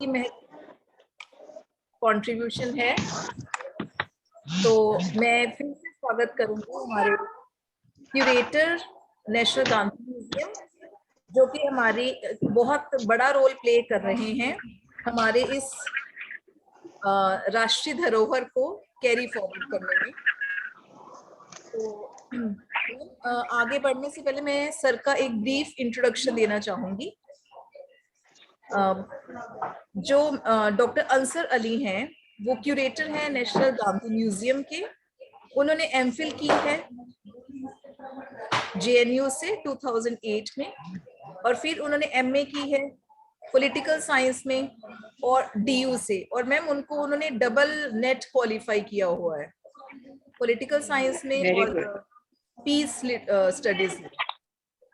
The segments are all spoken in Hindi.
की कंट्रीब्यूशन है। तो मैं फिर से स्वागत करूंगी हमारे क्यूरेटर नेशनल गांधी म्यूजियम, जो कि हमारी बहुत बड़ा रोल प्ले कर रहे हैं हमारे इस राष्ट्रीय धरोहर को कैरी फॉरवर्ड करने में। तो आगे बढ़ने से पहले मैं सर का एक ब्रीफ इंट्रोडक्शन देना चाहूंगी। जो डॉक्टर अंसर अली हैं, वो क्यूरेटर हैं नेशनल गांधी म्यूजियम के। उन्होंने एमफिल की है जेएनयू से 2008 में, और फिर उन्होंने एमए की है पॉलिटिकल साइंस में और डीयू से। और मैम उन्होंने डबल नेट क्वालिफाई किया हुआ है, पॉलिटिकल साइंस में और पीस स्टडीज में।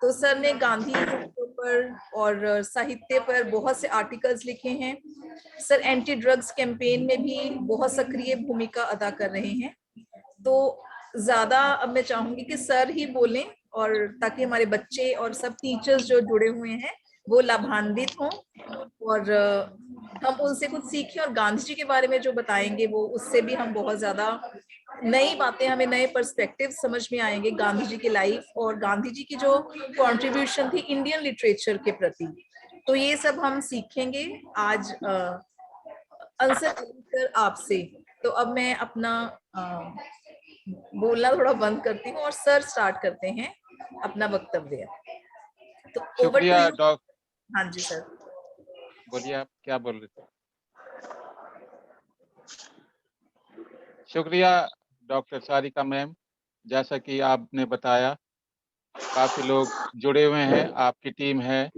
तो सर ने गांधी के ऊपर और साहित्य पर बहुत से आर्टिकल्स लिखे हैं। सर एंटी ड्रग्स कैंपेन में भी बहुत सक्रिय भूमिका अदा कर रहे हैं। तो ज्यादा अब मैं चाहूंगी कि सर ही बोलें, और ताकि हमारे बच्चे और सब टीचर्स जो जुड़े हुए हैं वो लाभान्वित हों, और हम उनसे कुछ सीखें, और गांधी जी के बारे में जो बताएंगे वो उससे भी हम बहुत ज्यादा नई बातें, हमें नए पर्सपेक्टिव समझ में आएंगे गांधी जी की लाइफ और गांधी जी की जो कंट्रीब्यूशन थी इंडियन लिटरेचर के प्रति। तो ये सब हम सीखेंगे आज अंसर अली सर आपसे। तो अब मैं अपना बोलना थोड़ा बंद करती हूँ और सर स्टार्ट करते हैं अपना वक्तव्य। तो ओवर टू शुक्रिया यू। डॉक्टर। हाँ जी सर, बोलिए, आप क्या बोल रहे थे? शुक्रिया डॉक्टर सारिका मैम। जैसा कि आपने बताया, काफी लोग जुड़े हुए हैं। आपकी टीम है,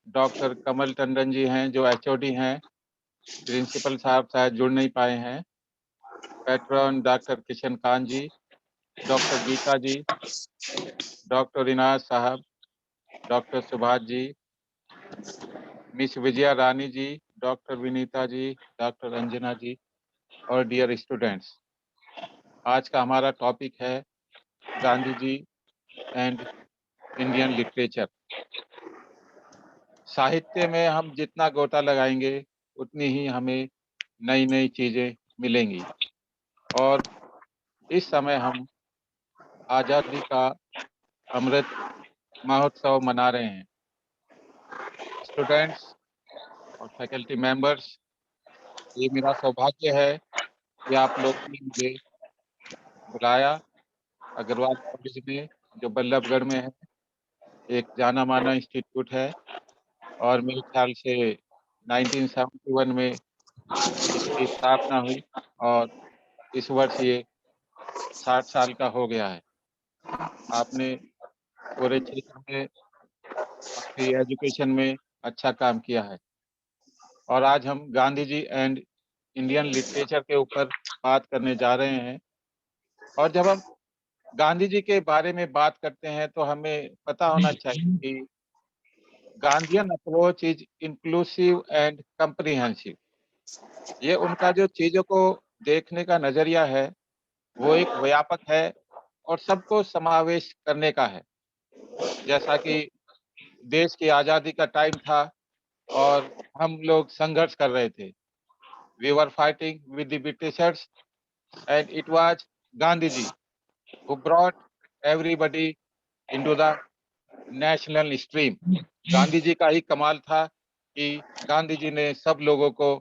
डॉक्टर कमल टंडन जी हैं जो एचओडी हैं, प्रिंसिपल साहब शायद जुड़ नहीं पाए हैं, पैट्रन डॉक्टर किशन कांत जी, डॉक्टर गीता जी, डॉक्टर रिनाज साहब, डॉक्टर सुभाष जी, मिस विजया रानी जी, डॉक्टर विनीता जी, डॉक्टर अंजना जी और डियर स्टूडेंट्स। आज का हमारा टॉपिक है Gandhi ji and Indian literature. साहित्य में हम जितना गोता लगाएंगे उतनी ही हमें नई नई चीजें मिलेंगी। और इस समय हम आजादी का अमृत महोत्सव मना रहे हैं। स्टूडेंट्स और फैकल्टी मेंबर्स, ये मेरा सौभाग्य है कि आप लोगों ने मुझे बुलाया। अग्रवाल कॉलेज में, जो बल्लभगढ़ में है, एक जाना माना इंस्टीट्यूट है, और मेरे ख्याल से 1971 में इसकी स्थापना हुई, और इस वर्ष ये 60 साल का हो गया है। आपने पूरे क्षेत्र में काफी एजुकेशन में अच्छा काम किया है। और आज हम Gandhi ji and Indian literature के ऊपर बात करने जा रहे हैं। और जब हम गांधी जी के बारे में बात करते हैं तो हमें पता होना चाहिए कि Gandhian approach is inclusive and comprehensive. ये उनका जो चीजों को देखने का नजरिया है वो एक व्यापक है और सबको समावेश करने का है। जैसा कि देश की आजादी का टाइम था और हम लोग संघर्ष कर रहे थे, we were fighting with the Britishers, and it was Gandhi ji who brought everybody into the national stream. Gandhi ji का ही कमाल था कि गांधी जी ने सब लोगों को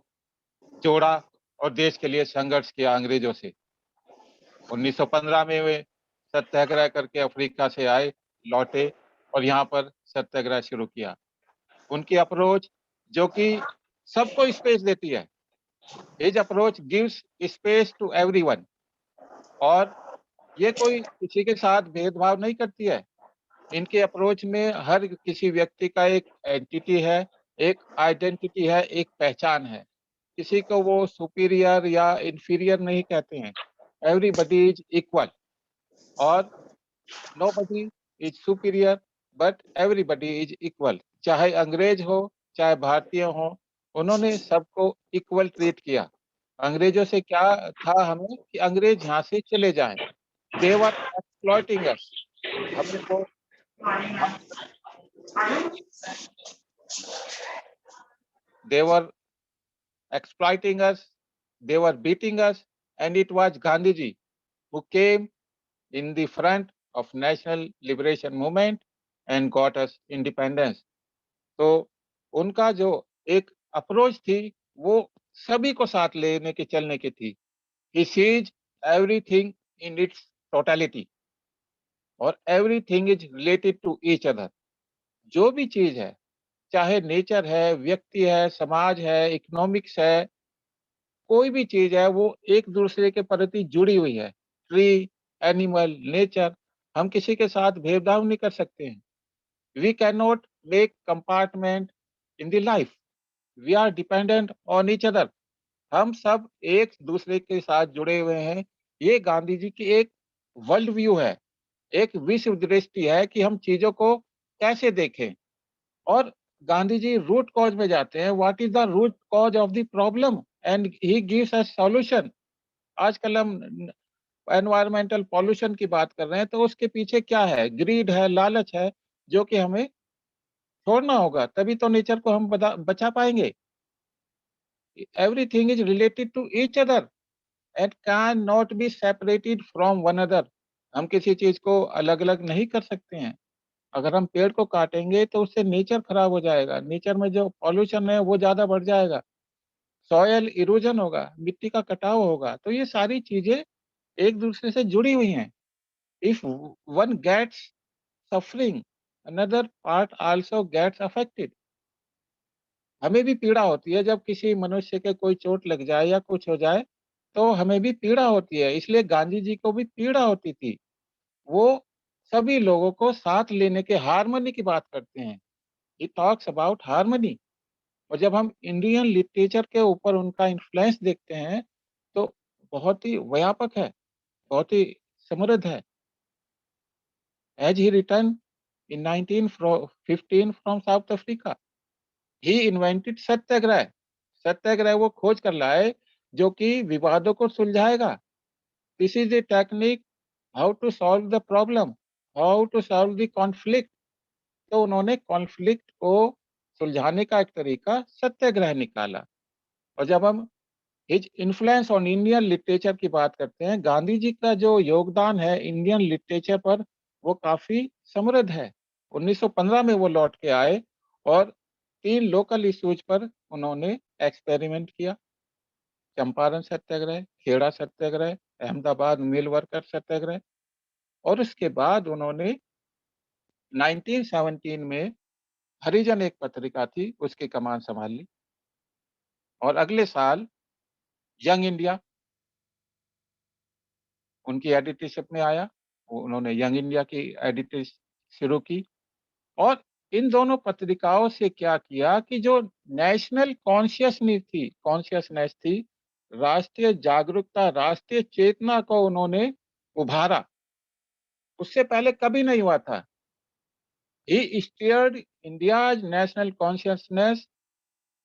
जोड़ा और देश के लिए संघर्ष किया अंग्रेजों से। 1915 में वे सत्याग्रह करके अफ्रीका से आए, लौटे और यहाँ पर सत्याग्रह शुरू किया। उनकी अप्रोच जो कि सबको स्पेस देती है, his approach gives space to everyone, और ये कोई किसी के साथ भेदभाव नहीं करती है। इनके अप्रोच में हर किसी व्यक्ति का एक एंटिटी है, एक आइडेंटिटी है, एक पहचान है। किसी को वो सुपीरियर या इंफीरियर नहीं कहते हैं। एवरीबडी इज इक्वल, और nobody is superior, but everybody is equal. चाहे अंग्रेज हो चाहे भारतीय हो, उन्होंने सबको इक्वल ट्रीट किया। अंग्रेजों से क्या था हमें कि अंग्रेज यहाँ से चले जाएं। दे वर एक्सप्लॉइटिंग अस। हमें वो दे वर exploiting us, they were beating us, and it was Gandhiji who came in the front of national liberation movement and got us independence. तो उनका जो एक अप्रोच थी वो सभी को साथ लेने के चलने की थी. He sees everything in its totality और everything is related to each other. जो भी चीज है, चाहे नेचर है, व्यक्ति है, समाज है, इकोनॉमिक्स है, कोई भी चीज है वो एक दूसरे के प्रति जुड़ी हुई है. ट्री, एनिमल, नेचर, हम किसी के साथ भेदभाव नहीं कर सकते हैं. We can not make compartment in the life. We are dependent on each other. हम सब एक दूसरे के साथ जुड़े हुए हैं. ये गांधी जी की एक वर्ल्ड व्यू है, एक विश्व दृष्टि है कि हम चीजों को कैसे देखें. और गांधी जी रूट कॉज में जाते हैं. What is the root cause of the problem and he gives us solution. आजकल हम एनवायरमेंटल पॉल्यूशन की बात कर रहे हैं, तो उसके पीछे क्या है? ग्रीड है, लालच है, जो कि हमें छोड़ना होगा, तभी तो नेचर को हम बचा पाएंगे. Everything is related to each other and can not be separated from one other. हम किसी चीज को अलग अलग नहीं कर सकते हैं. अगर हम पेड़ को काटेंगे तो उससे नेचर खराब हो जाएगा. नेचर में जो पॉल्यूशन है वो ज्यादा बढ़ जाएगा. सॉयल इरोजन होगा, मिट्टी का कटाव होगा. तो ये सारी चीजें एक दूसरे से जुड़ी हुई हैं. If one gets suffering, another part also gets affected. हमें भी पीड़ा होती है जब किसी मनुष्य के कोई चोट लग जाए या कुछ हो जाए, तो हमें भी पीड़ा होती है. इसलिए गांधी जी को भी पीड़ा होती थी. वो सभी लोगों को साथ लेने के हार्मनी की बात करते हैं. He talks about harmony. और जब हम इंडियन लिटरेचर के ऊपर उनका इन्फ्लुएंस देखते हैं तो बहुत ही व्यापक है, बहुत ही समृद्ध है. As he return in 1915 from South Africa, he invented satyagraha. Satyagraha वो खोज कर लाए जो कि विवादों को सुलझाएगा. This is the technique how to solve the problem, how to solve the conflict. तो उन्होंने कॉन्फ्लिक्ट को सुलझाने का एक तरीका सत्याग्रह निकाला. और जब हम his influence on Indian literature की बात करते हैं, गांधी जी का जो योगदान है इंडियन लिटरेचर पर वो काफी समृद्ध है. 1915 में वो लौट के आए और 3 लोकल इश्यूज पर उन्होंने एक्सपेरिमेंट किया. चंपारण सत्याग्रह, खेड़ा सत्याग्रह, अहमदाबाद मिल वर्कर सत्याग्रह. और उसके बाद उन्होंने 1917 में हरिजन एक पत्रिका थी, उसकी कमान संभाल ली. और अगले साल यंग इंडिया उनकी एडिटरशिप में आया. उन्होंने यंग इंडिया की एडिटर शुरू की. और इन दोनों पत्रिकाओं से क्या किया कि जो नेशनल कॉन्शियसनेस थी, राष्ट्रीय जागरूकता, राष्ट्रीय चेतना को उन्होंने उभारा. उससे पहले कभी नहीं हुआ था. He steered India's national consciousness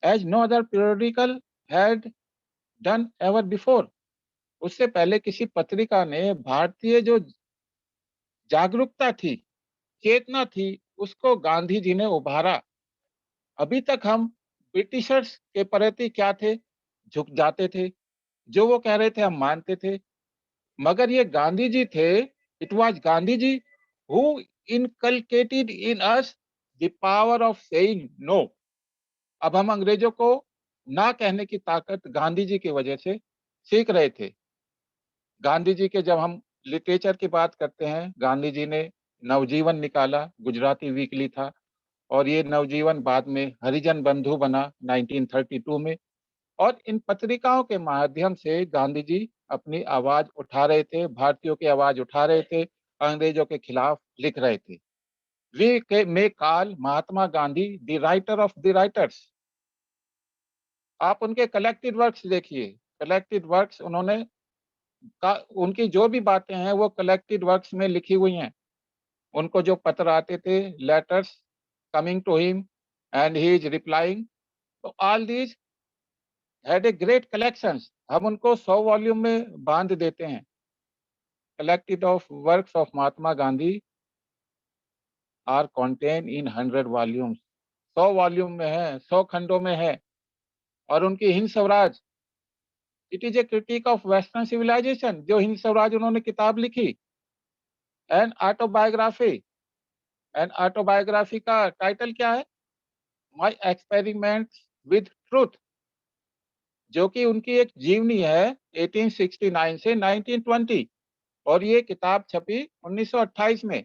as no other periodical had done ever before. उससे पहले किसी पत्रिका ने भारतीय जो जागरूकता थी, चेतना थी, उसको गांधी जी ने उभारा. अभी तक हम ब्रिटिशर्स के प्रति क्या थे? झुक जाते थे. जो वो कह रहे थे हम मानते थे. मगर ये गांधी जी थे, it was Gandhi ji who inculcated in us the power of saying no. अब हम अंग्रेजों को ना कहने की ताकत गांधी जी की वजह से सीख रहे थे. गांधी जी के जब हम लिटरेचर की बात करते हैं, गांधी जी ने नवजीवन निकाला, गुजराती वीकली था. और ये नवजीवन बाद में हरिजन बंधु बना 1932 में. और इन पत्रिकाओं के माध्यम से गांधी जी अपनी आवाज उठा रहे थे, भारतीयों की आवाज उठा रहे थे, अंग्रेजों के खिलाफ लिख रहे थे. We may call Mahatma Gandhi the writer of the writers. आप उनके कलेक्टेड वर्क्स देखिए. कलेक्टेड वर्क्स उन्होंने उनकी जो भी बातें हैं वो कलेक्टेड वर्क्स में लिखी हुई हैं. उनको जो पत्र आते थे, letters coming to him and he is replying, तो all these had a great collections. हम उनको 100 वॉल्यूम में बांध देते हैं. Collected of works of Mahatma Gandhi are contain in 100 volumes. 100 volume में है, 100 खंडों में है. और उनकी Hind Swaraj, it is a critic of western civilization, जो हिंद स्वराज उन्होंने किताब लिखी। एन ऑटोबायोग्राफी, एन ऑटोबायोग्राफी का टाइटल क्या है? माई एक्सपेरिमेंट विद ट्रूथ, जो कि उनकी एक जीवनी है 1869 से 1920, और ये किताब छपी 1928 में।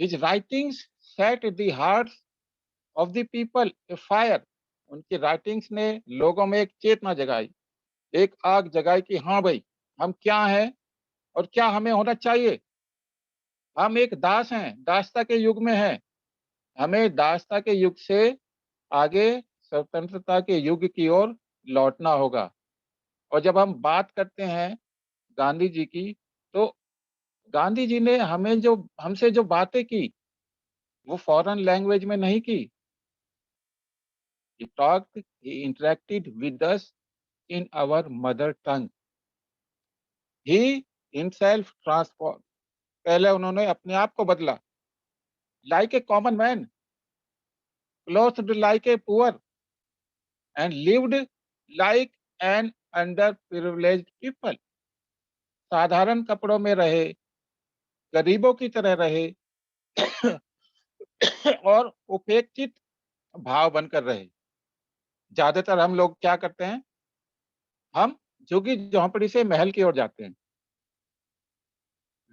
His writings set the hearts of the people afire, उनकी राइटिंग्स ने लोगों में एक चेतना जगाई, एक आग जगाई कि हाँ भाई, हम क्या हैं और क्या हमें होना चाहिए। हम एक दास हैं, दासता के युग में हैं, हमें दासता के युग से आगे स्वतंत्रता के युग की ओर लौटना होगा। और जब हम बात करते हैं गांधी जी की, तो गांधी जी ने हमसे जो बातें की, वो फॉरेन लैंग्वेज में नहीं की। He talked, he interacted with us in our mother tongue. He himself transformed. पहले उन्होंने अपने आप को बदला, like a common man, clothed like a poor, and lived like an underprivileged people. साधारण कपड़ों में रहे, गरीबों की तरह रहे और उपेक्षित भाव बनकर रहे। ज्यादातर हम लोग क्या करते हैं? हम झुग्गी झोंपड़ी से महल की ओर जाते हैं।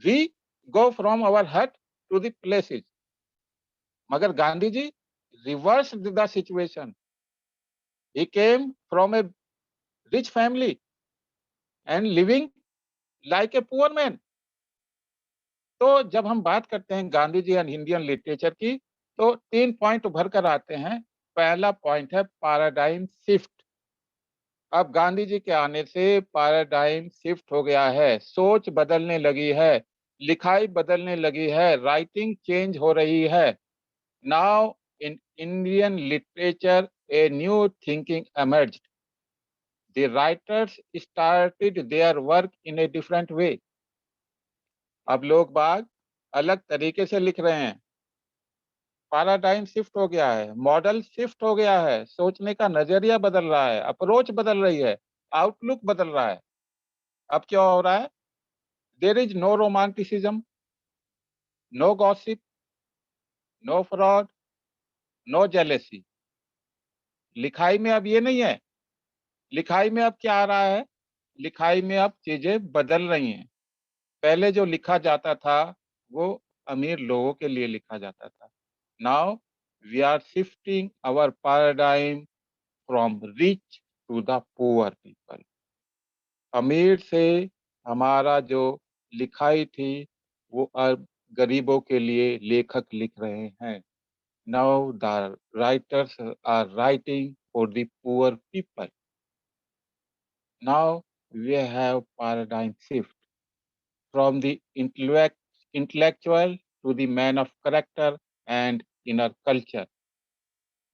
We go from our hut to the places. मगर Gandhi ji reversed the situation. He came from a rich family and living like a poor man. तो जब हम बात करते हैं Gandhi ji and Indian literature की, तो 3 पॉइंट उभर कर आते हैं। पहला पॉइंट है पैराडाइम शिफ्ट। अब गांधी जी के आने से पैराडाइम शिफ्ट हो गया है, सोच बदलने लगी है, लिखाई बदलने लगी है, राइटिंग चेंज हो रही है। Now in Indian literature, a new thinking emerged. The writers started their work in a different way. अब लोग बाग अलग तरीके से लिख रहे हैं। पैराडाइम शिफ्ट हो गया है, मॉडल शिफ्ट हो गया है, सोचने का नजरिया बदल रहा है, अप्रोच बदल रही है, आउटलुक बदल रहा है। अब क्या हो रहा है? There is no romanticism, no gossip, no fraud, no jealousy. लिखाई में अब ये नहीं है। लिखाई में अब क्या आ रहा है? लिखाई में अब चीजें बदल रही हैं। पहले जो लिखा जाता था, वो अमीर लोगों के लिए लिखा जाता था। Now we are shifting our paradigm from rich to the poor people. अमीर से हमारा जो लिखाई थी, वो अब गरीबों के लिए लेखक लिख रहे हैं। Now the writers are writing for the poor people. Now we have paradigm shift from the intellectual to the man of character and inner culture.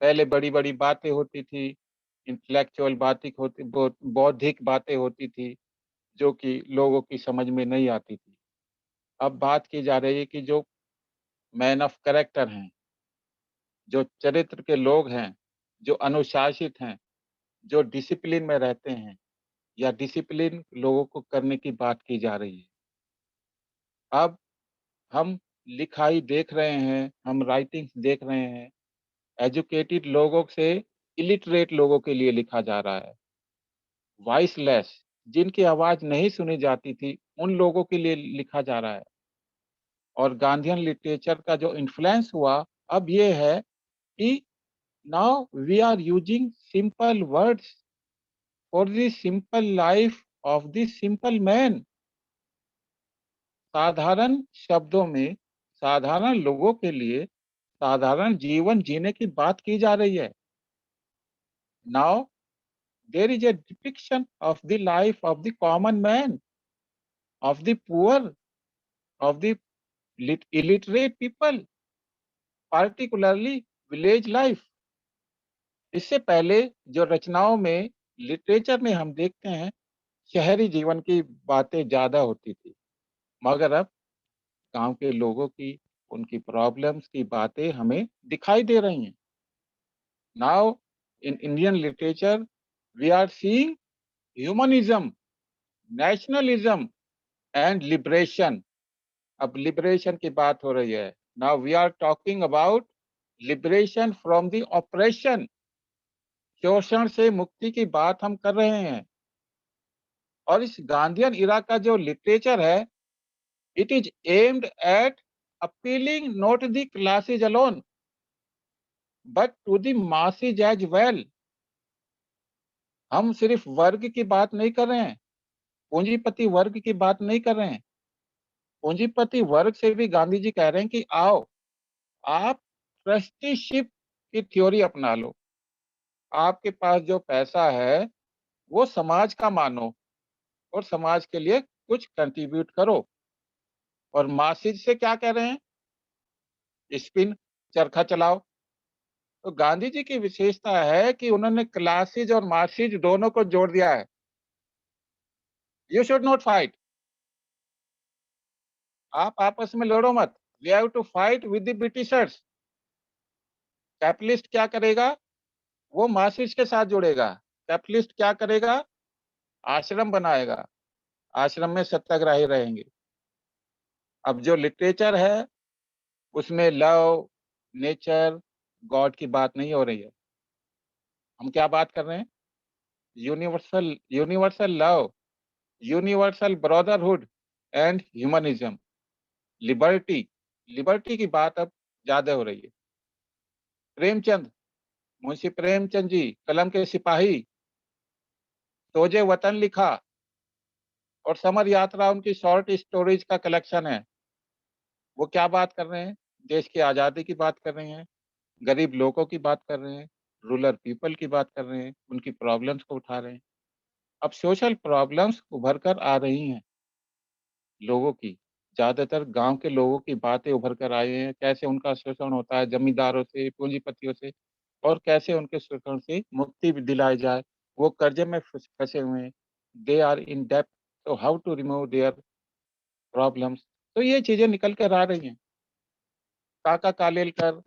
पहले बड़ी-बड़ी बातें होती थी, इंटेलेक्चुअल बातें होती, बौद्धिक बातें होती थी, जो कि लोगों की समझ में नहीं आती थी। अब बात की जा रही है कि जो मैन ऑफ कैरेक्टर हैं, जो चरित्र के लोग हैं, जो अनुशासित हैं, जो डिसिप्लिन में रहते हैं, या डिसिप्लिन लोगों को करने की बात की जा रही है। अब हम लिखाई देख रहे हैं, हम राइटिंग्स देख रहे हैं, एजुकेटेड लोगों से इलिटरेट लोगों के लिए लिखा जा रहा है। वॉइसलेस, जिनकी आवाज़ नहीं सुनी जाती थी, उन लोगों के लिए लिखा जा रहा है। और गांधीयन लिटरेचर का जो इन्फ्लुएंस हुआ, अब ये है कि now we are using simple words for the simple life of the simple man. साधारण शब्दों में साधारण लोगों के लिए साधारण जीवन जीने की बात की जा रही है। Now there is a depiction of the life of the common man, of the poor, of the illiterate people, particularly village life. इससे पहले जो रचनाओं में, लिटरेचर में हम देखते हैं, शहरी जीवन की बातें ज्यादा होती थी, मगर अब गांव के लोगों की, उनकी प्रॉब्लम्स की बातें हमें दिखाई दे रही हैं। Now in Indian literature, we are seeing humanism, nationalism and liberation. अब liberation की बात हो रही है. Now we are talking about liberation from the oppression. शोषण से मुक्ति की बात हम कर रहे हैं. और इस गांधीयन इरा का जो लिटरेचर है, it is aimed at appealing not the classes alone, but to the masses as well. हम सिर्फ वर्ग की बात नहीं कर रहे हैं, पूंजीपति वर्ग की बात नहीं कर रहे हैं. पूंजीपति वर्ग से भी गांधी जी कह रहे हैं कि आओ, आप ट्रस्टीशिप की थ्योरी अपना लो. आपके पास जो पैसा है वो समाज का मानो और समाज के लिए कुछ कंट्रीब्यूट करो. और मासिज से क्या कह रहे हैं? स्पिन, चरखा चलाओ. तो गांधी जी की विशेषता है कि उन्होंने क्लासेज और मासिज दोनों को जोड़ दिया है. You should not fight. आप आपस में लड़ो मत. We have to fight with the Britishers. Capitalist क्या करेगा? वो मासिज के साथ जुड़ेगा. कैपिटलिस्ट क्या करेगा? आश्रम बनाएगा. आश्रम में सत्याग्रही रहेंगे. अब जो लिटरेचर है उसमें लव, नेचर, गॉड की बात नहीं हो रही है. हम क्या बात कर रहे हैं? Universal love, universal brotherhood and humanism, liberty की बात अब ज्यादा हो रही है. प्रेमचंद, मुंशी प्रेमचंद जी, कलम के सिपाही, तोजे वतन लिखा और समर यात्रा उनकी शॉर्ट स्टोरीज का कलेक्शन है. वो क्या बात कर रहे हैं? देश की आजादी की बात कर रहे हैं, गरीब लोगों की बात कर रहे हैं, रूरल पीपल की बात कर रहे हैं, उनकी प्रॉब्लम्स को उठा रहे हैं. अब सोशल प्रॉब्लम्स उभर कर आ रही हैं लोगों की. ज्यादातर गांव के लोगों की बातें उभर कर आए हैं, कैसे उनका शोषण होता है जमींदारों से, पूंजीपतियों से, और कैसे उनके शोषण से मुक्ति भी दिलाई जाए. वो कर्जे में फंसे हुए हैं. They are in depth. तो how to remove their problems. तो ये चीजें निकल कर आ रही हैं. काका कालेलकर,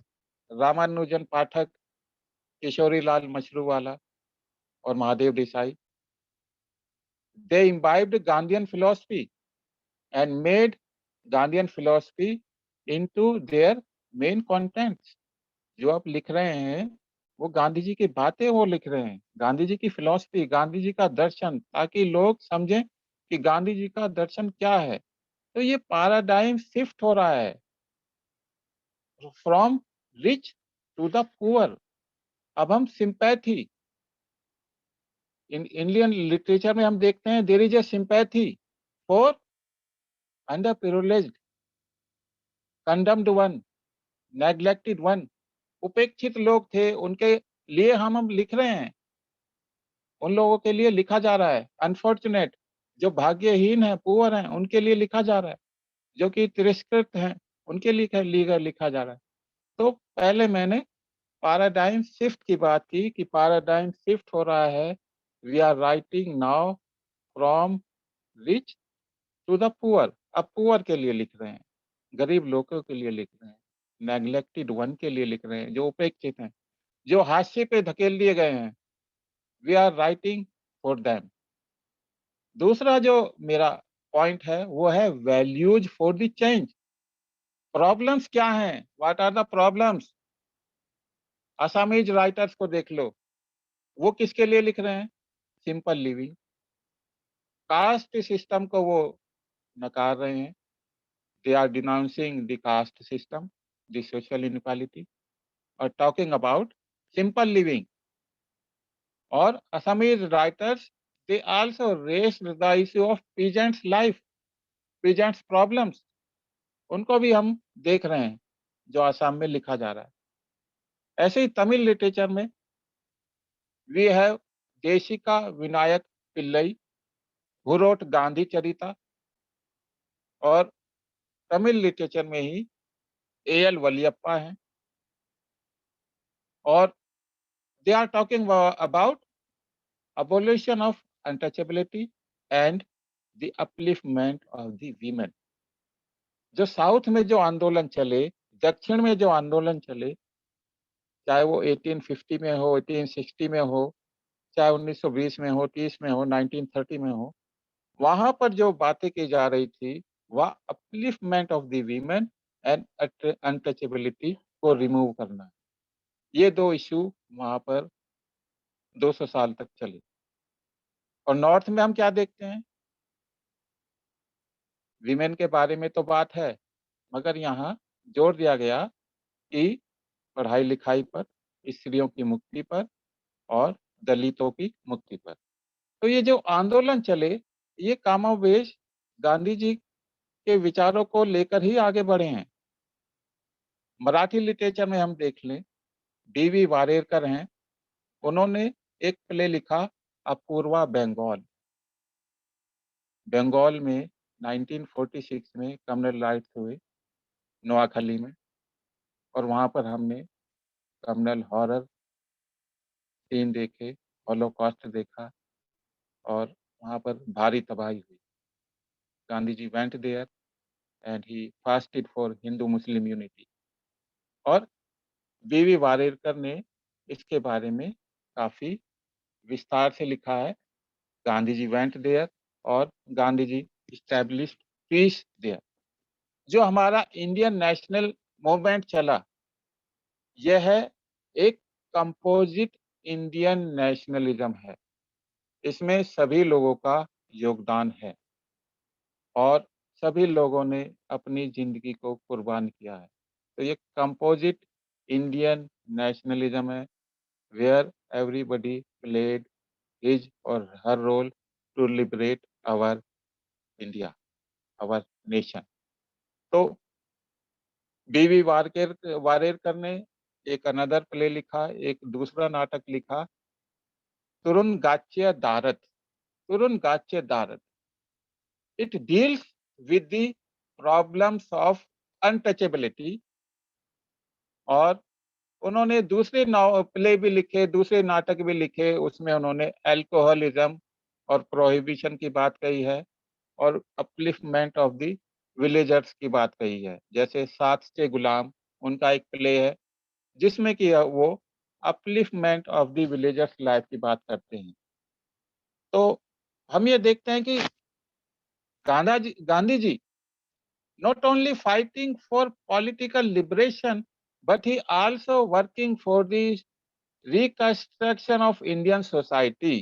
रामानुजन पाठक, किशोरीलाल मशरूवाला और Mahadev Desai, they imbibed Gandhian philosophy and made Gandhian philosophy into their main contents. जो आप लिख रहे हैं वो गांधी जी की बातें वो लिख रहे हैं, गांधी जी की फिलॉसफी, गांधी जी का दर्शन, ताकि लोग समझें कि गांधी जी का दर्शन क्या है. तो ये पैराडाइम शिफ्ट हो रहा है from rich to the poor. अब हम सिंपैथी, इन इंडियन लिटरेचर में हम देखते हैं there is a sympathy for underprivileged, condemned one, neglected one. उपेक्षित लोग थे, उनके लिए हम लिख रहे हैं. उन लोगों के लिए लिखा जा रहा है. अनफॉर्चुनेट, जो भाग्यहीन है, पुअर हैं, उनके लिए लिखा जा रहा है. जो कि तिरस्कृत हैं, उनके लिए लिखा जा रहा है. तो पहले मैंने पैराडाइम शिफ्ट की बात की कि पैराडाइम शिफ्ट हो रहा है. We are writing now from rich to the poor. अब पुअर के लिए लिख रहे हैं, गरीब लोगों के लिए लिख रहे हैं, नेग्लेक्टेड वन के लिए लिख रहे हैं, जो उपेक्षित हैं, जो हाशिए पे धकेल दिए गए हैं. We are writing for them. दूसरा जो मेरा पॉइंट है वो है values for the change. Problems क्या हैं? What are the problems? Assamese writers को देख लो, वो किसके लिए लिख रहे हैं? Simple living. कास्ट सिस्टम को वो नकार रहे हैं. They are denouncing the caste system, the social inequality, और टॉकिंग अबाउट सिंपल लिविंग. और Assamese writers, they also raised the issue of peasants life, peasants problems. उनको भी हम देख रहे हैं जो आसाम में लिखा जा रहा है. ऐसे ही तमिल लिटरेचर में we have Desika Vinayaka Pillai, who wrote Gandhi Charita. और तमिल लिटरेचर में ही एल वलियप्पा हैं. और they are talking about abolition of untouchability and the upliftment of the women. जो साउथ में जो आंदोलन चले, दक्षिण में जो आंदोलन चले, चाहे वो 1850 में हो, 1860 में हो, चाहे 1920 में हो, 30 में हो, 1930 में हो, वहां पर जो बातें की जा रही थी वह upliftment of the women and untouchability को रिमूव करना। ये दो इश्यू वहां पर 200 साल तक चले। और नॉर्थ में हम क्या देखते हैं, वीमेन के बारे में तो बात है, मगर यहाँ जोर दिया गया कि पढ़ाई लिखाई पर, स्त्रियों की मुक्ति पर और दलितों की मुक्ति पर। तो ये जो आंदोलन चले, ये कमोबेश गांधी जी के विचारों को लेकर ही आगे बढ़े हैं। मराठी लिटरेचर में हम देख लें, डी.वी. वारेरकर हैं, उन्होंने एक प्ले लिखा अपूर्वा बंगाल। बंगाल में 1946 में कम्युनल राइट्स हुए नोआखली में, और वहाँ पर हमने कम्युनल हॉरर सीन देखे, हॉलोकॉस्ट देखा और वहाँ पर भारी तबाही हुई। Gandhi ji went there and he fasted for Hindu Muslim unity. और वी.वी. वारेरकर ने इसके बारे में काफ़ी विस्तार से लिखा है। गांधी जी वेंट देयर और Gandhi ji established piece there. जो हमारा इंडियन नेशनल मूवमेंट चला, यह है एक कंपोजिट इंडियन नेशनलिज्म है। इसमें सभी लोगों का योगदान है और सभी लोगों ने अपनी जिंदगी को कुर्बान किया है। तो ये कंपोजिट इंडियन नेशनलिज्म है, where everybody played his or her role to liberate our India, our nation। तो बी.वी. वारेरकर ने एक अनदर प्ले लिखा, एक दूसरा नाटक लिखा, Turungachya Darat. Turungachya Darat, it deals with the problems of untouchability. और उन्होंने दूसरे प्ले भी लिखे, दूसरे नाटक भी लिखे, उसमें उन्होंने अल्कोहलिज्म और प्रोहिबिशन की बात कही है और अपलिफ्टमेंट ऑफ द विलेजर्स की बात कही है। जैसे सात से गुलाम, उनका एक प्ले है जिसमें कि वो upliftment of the villagers life की बात करते हैं। तो हम ये देखते हैं कि गांधी जी not only fighting for political liberation but he also working for the reconstruction of Indian society।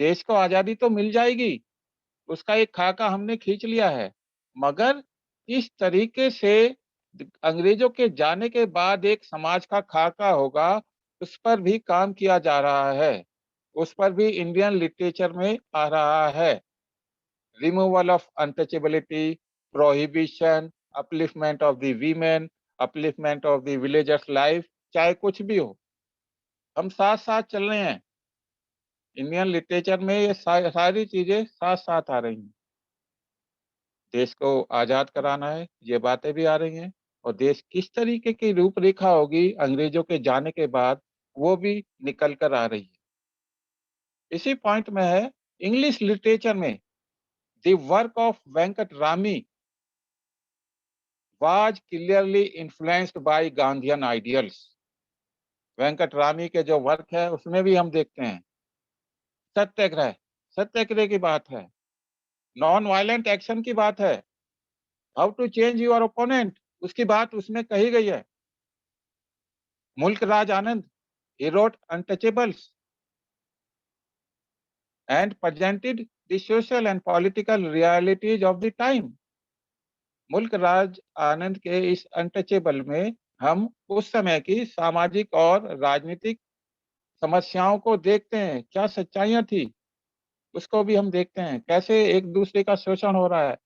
देश को आजादी तो मिल जाएगी, उसका एक खाका हमने खींच लिया है, मगर इस तरीके से अंग्रेजों के जाने के बाद एक समाज का खाका होगा, उस पर भी काम किया जा रहा है, उस पर भी इंडियन लिटरेचर में आ रहा है। Removal of untouchability, prohibition, upliftment of the women, upliftment of the villagers life, चाहे कुछ भी हो, हम साथ साथ चल रहे हैं। इंडियन लिटरेचर में ये सारी चीजें साथ साथ आ रही हैं। देश को आजाद कराना है, ये बातें भी आ रही हैं, और देश किस तरीके की रूपरेखा होगी अंग्रेजों के जाने के बाद, वो भी निकल कर आ रही है। इसी पॉइंट में है, इंग्लिश लिटरेचर में the work of Venkat Rami was clearly influenced by Gandhian ideals. Venkat Rami के जो वर्क है उसमें भी हम देखते हैं सत्याग्रह, सत्याग्रह की बात है, नॉन वायलेंट एक्शन की बात है, how to change your opponent, उसकी बात उसमें कही गई है। मुल्क Raj Anand, he wrote Untouchables and presented the social and political realities of the time। मुल्क राज आनंद के इस अनटचेबल में हम उस समय की सामाजिक और राजनीतिक समस्याओं को देखते हैं, क्या सच्चाइयां थी उसको भी हम देखते हैं, कैसे एक दूसरे का शोषण हो रहा है,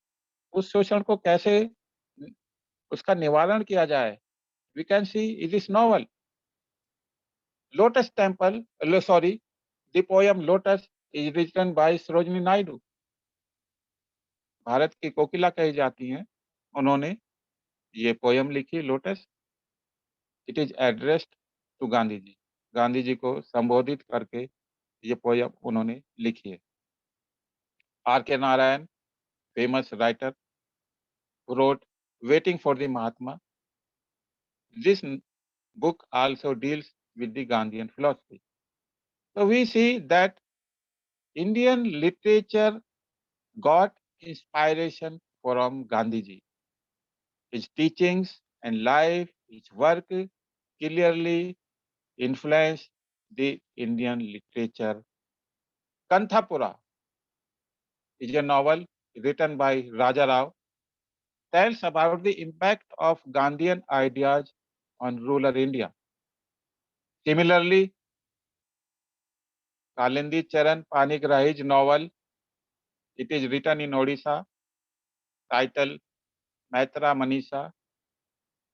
उस शोषण को कैसे उसका निवारण किया जाए। We can see in this novel lotus temple, sorry, the poem lotus is written by Sarojini Naidu. Bharat की कोकिला कही जाती हैं, उन्होंने ये पोएम लिखी lotus. It is addressed to Gandhi ji, Gandhi ji को संबोधित करके ये पोएम उन्होंने लिखी है। आर के Narayan, famous writer, wrote Waiting for the Mahatma। This book also deals with the Gandhian philosophy. So we see that Indian literature got inspiration from Gandhiji. His teachings and life, his work clearly influenced the Indian literature. Kanthapura is a novel written by Raja Rao, tells about the impact of Gandhian ideas on rural India. Similarly, Kalindi Charan Panigrahi's novel, it is written in Odisha, titled Maitra Manisha,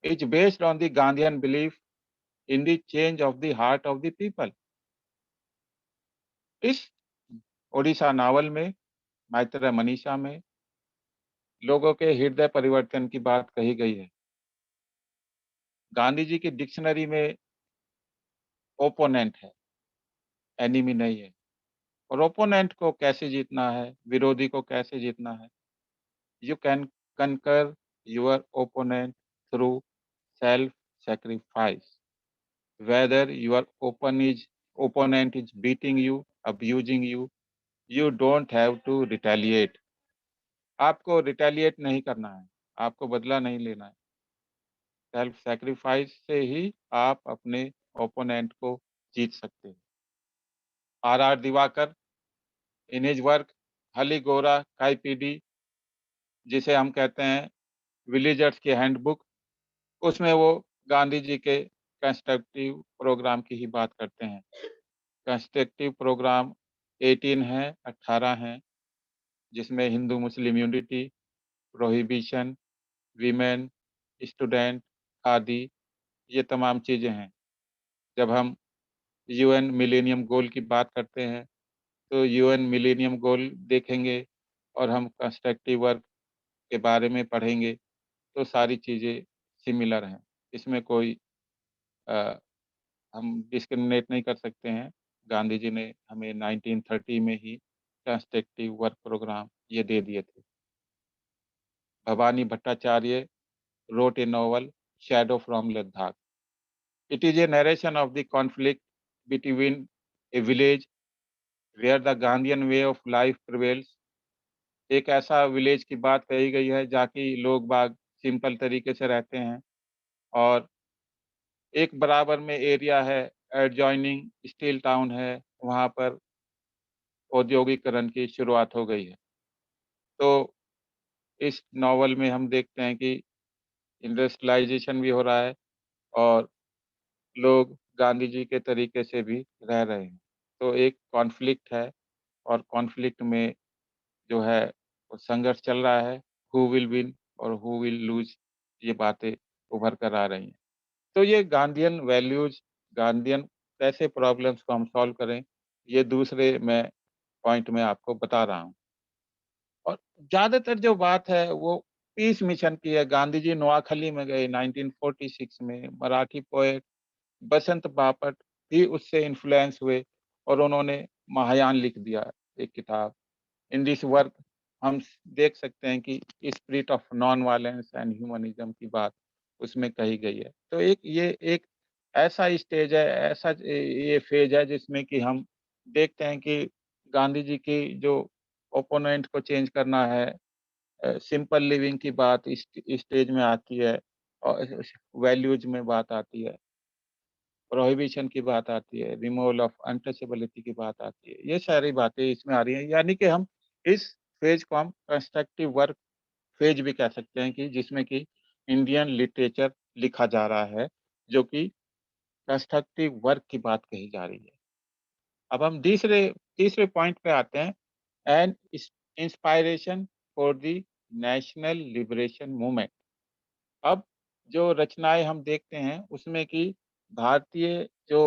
is based on the Gandhian belief in the change of the heart of the people. इस ओडिशा नावल में, मैत्रेय मनीषा में लोगों के हृदय परिवर्तन की बात कही गई है। गांधी जी की डिक्शनरी में ओपोनेंट है, एनिमी नहीं है। और ओपोनेंट को कैसे जीतना है, विरोधी को कैसे जीतना है? यू कैन कंकर your opponent through self sacrifice. Whether your opponent is beating you, abusing you, you don't have to retaliate. आपको रिटेलिएट नहीं करना है, आपको बदला नहीं लेना है। सेल्फ सैक्रिफाइस से ही आप अपने ओपोनेंट को जीत सकते हैं। R Diwakar in his work हली गोरा काईपीडी, जिसे हम कहते हैं विलेजर्स की हैंडबुक, उसमें वो गांधी जी के कंस्ट्रक्टिव प्रोग्राम की ही बात करते हैं। कंस्ट्रक्टिव प्रोग्राम 18 हैं, 18 हैं, जिसमें Hindu Muslim unity, prohibition, women, student, khadi, ये तमाम चीज़ें हैं। जब हम यूएन मिलेनियम गोल की बात करते हैं, तो यूएन मिलेनियम गोल देखेंगे और हम कंस्ट्रक्टिव वर्क के बारे में पढ़ेंगे, तो सारी चीज़ें सिमिलर हैं। इसमें कोई हम डिस्क्रिमिनेट नहीं कर सकते हैं। गांधी जी ने हमें 1930 में ही कंस्ट्रक्टिव वर्क प्रोग्राम ये दे दिए थे। Bhavani Bhattacharya wrote a novel, Shadow from Ladakh. It is a narration of the conflict between a village where the Gandhian way of life prevails. एक ऐसा विलेज की बात कही गई है जहाँ की लोग बाग सिंपल तरीके से रहते हैं और एक बराबर में एरिया है, एडजॉइनिंग स्टील टाउन है, वहाँ पर औद्योगिकरण की शुरुआत हो गई है। तो इस नॉवल में हम देखते हैं कि इंडस्ट्रियलाइजेशन भी हो रहा है और लोग गांधी जी के तरीके से भी रह रहे हैं। तो एक कॉन्फ्लिक्ट है और कॉन्फ्लिक्ट में जो है वो संघर्ष चल रहा है, हू विल विन और हू विल लूज़, ये बातें उभर कर आ रही हैं। तो ये गांधीयन वैल्यूज़, गांधीयन कैसे प्रॉब्लम्स को हम सॉल्व करें, ये दूसरे मैं पॉइंट में आपको बता रहा हूँ। और ज़्यादातर जो बात है वो पीस मिशन की है। गांधी जी नोआखली में गए 1946 में, मराठी पोएट बसंत बापट भी उससे इन्फ्लुएंस हुए और उन्होंने महायान लिख दिया, एक किताब। इन दिस वर्क हम देख सकते हैं कि spirit of non violence and humanism की बात उसमें कही गई है। तो ये एक ऐसा स्टेज है, ऐसा ये फेज है जिसमें कि हम देखते हैं कि गांधी जी की जो ओपोनेंट को चेंज करना है, सिंपल लिविंग की बात इस स्टेज में आती है और वैल्यूज में बात आती है, प्रोहिबिशन की बात आती है, रिमूवल ऑफ अनटचेबिलिटी की बात आती है। ये सारी बातें इसमें आ रही हैं, यानी कि हम इस फेज को हम कंस्ट्रक्टिव वर्क फेज भी कह सकते हैं कि जिसमें कि इंडियन लिटरेचर लिखा जा रहा है, जो कि कंस्ट्रक्टिव वर्क की बात कही जा रही है। अब हम तीसरे पॉइंट पे आते हैं, and inspiration for the national liberation movement. अब जो रचनाएँ हम देखते हैं उसमें कि भारतीय जो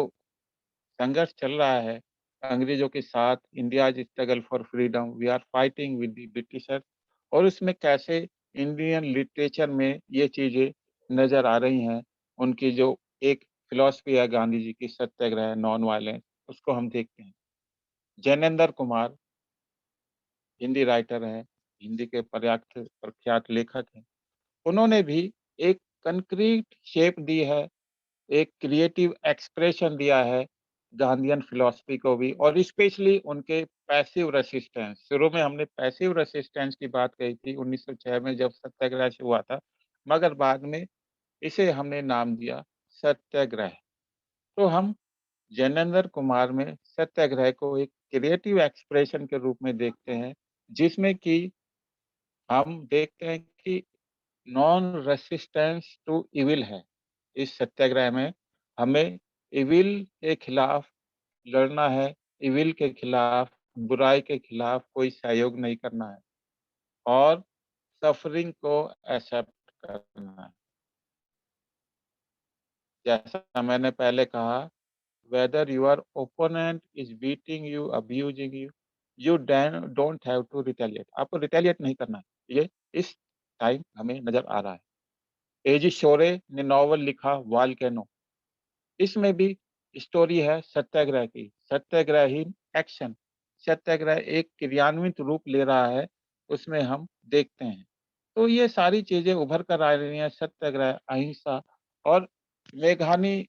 संघर्ष चल रहा है अंग्रेजों के साथ, India's struggle for freedom, we are fighting with the Britishers, और उसमें कैसे इंडियन लिटरेचर में ये चीज़ें नज़र आ रही हैं। उनकी जो एक फिलॉसफी है गांधी जी की, सत्याग्रह, नॉन वायलेंस, उसको हम देखते हैं। जैनेंद्र कुमार हिंदी राइटर हैं, हिंदी के पर्याप्त प्रख्यात लेखक हैं। उन्होंने भी एक कंक्रीट शेप दी है एक क्रिएटिव एक्सप्रेशन दिया है गांधीयन फिलॉसफी को भी, और स्पेशली उनके पैसिव रेसिस्टेंस। शुरू में हमने पैसिव रेसिस्टेंस की बात कही थी 1906 में जब सत्याग्रह शुरू हुआ था, मगर बाद में इसे हमने नाम दिया सत्याग्रह। तो हम ज्ञानेंद्र कुमार में सत्याग्रह को एक क्रिएटिव एक्सप्रेशन के रूप में देखते हैं, जिसमें कि हम देखते हैं कि नॉन रेसिस्टेंस टू इविल है। इस सत्याग्रह में हमें इविल के खिलाफ लड़ना है, इविल के खिलाफ, बुराई के खिलाफ कोई सहयोग नहीं करना है और सफरिंग को एक्सेप्ट करना है। जैसा मैंने पहले कहा, whether your opponent is beating you, abusing you, you don't have to retaliate. आपको रिटेलिएट नहीं करना है। ये इस टाइम हमें नजर आ रहा है। एजी शोरे ने नॉवल लिखा वॉल्केनो, इसमें भी स्टोरी है सत्याग्रह की, सत्याग्रहीन एक्शन। सत्याग्रह एक क्रियान्वित रूप ले रहा है, उसमें हम देखते हैं। तो ये सारी चीजें उभर कर आ रही हैं, सत्याग्रह, अहिंसा। और मेघानी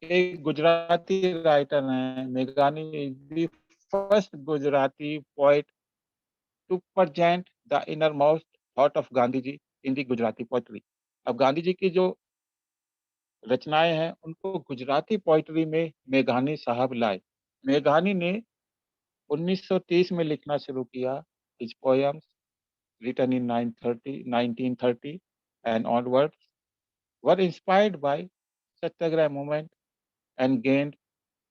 एक गुजराती राइटर हैं, मेघानी the first Gujarati poet to present the inner most thought of Gandhi ji in the Gujarati poetry. अब गांधी जी की जो रचनाएं हैं उनको गुजराती पोइट्री में मेघानी साहब लाए। मेघानी ने 1930 में लिखना शुरू किया। His poems written in 1930 and onwards were inspired by Satyagraha movement and gained